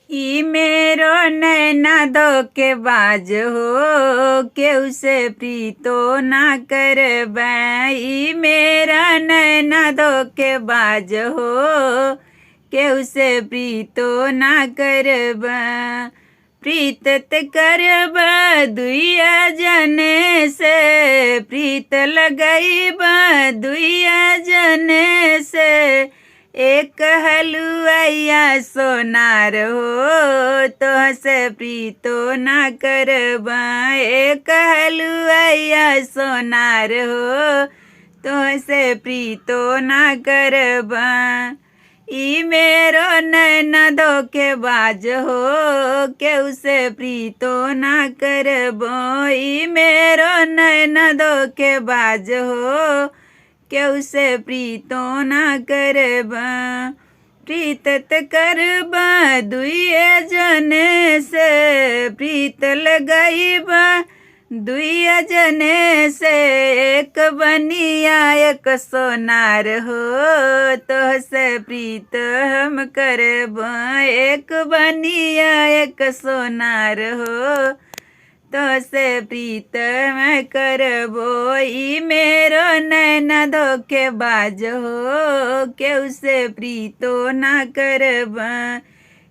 ई मेरो नैना धोखेबाज हो, केहू से प्रीतो ना करबै। ई मेरा नैना धोखेबाज हो, केहू से प्रीतो ना करबै। प्रीत त करबै दुइया जने से, प्रीत लगैबै दुइया जने से। एक हलुआइया सोनार हो, तोह से प्रीतो ना करबै। एक हलुआइया सोनार हो, तोह से प्रीतो ना करबै। ई मेरो नैना धोखेबाज हो, केहू से प्रीतो ना करबो। ई मेरो नैना धोखेबाज हो, केहू से प्रीतो ना करबै। प्रीत त करबै दुइये जने से, प्रीत लगैबै दुइया जने से। एक बनिया एक सोनार हो, तोह से प्रीत हम करबै। एक बनिया एक सोनार हो, तोह से प्रीत मैं करबो। ई मेरो नैना धोखेबाज हो, केहू से प्रीतो ना करबै।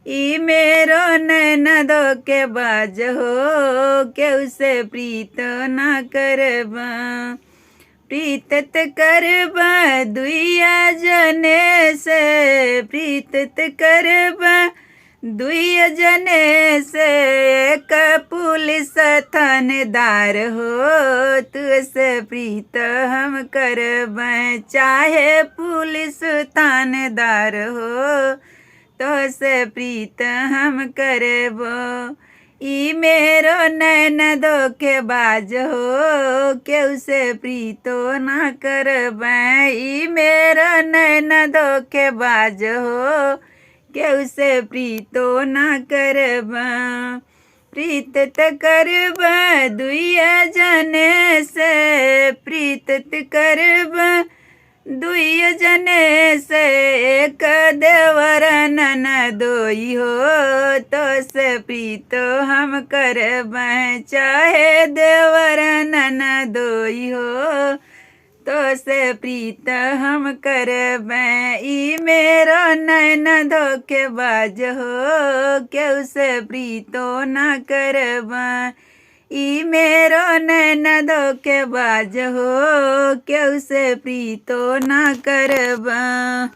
ई मेरो नैना धोखेबाज हो, केहू से प्रीतो ना करबै। प्रीत त करबै दुइया जने से, प्रीत त करबै दुइया जने से। एक पुलिस थानेदार हो, तुझसे प्रीत हम करबै। चाहे पुलिस थानेदार हो, तोह से प्रीत हम करबो। ई मेरो नैना धोखेबाज हो, केहू से प्रीतो ना करबै। ई मेरो नैना धोखेबाज हो, केहू से प्रीतो ना करबै। प्रीत त करबै दुइया जने से, प्रीत त करबै दुइया जने से। एक देवर ननदोई हो, तोह से प्रीतो हम करबै। चाहे देवर ननदोई हो, तोह से प्रीत हम करबै। ई मेरो नैना धोखेबाज हो, केहू से प्रीतो ना करबै। ई मेरो नैना धोखेबाज हो, केहू से प्रीतो ना करबै।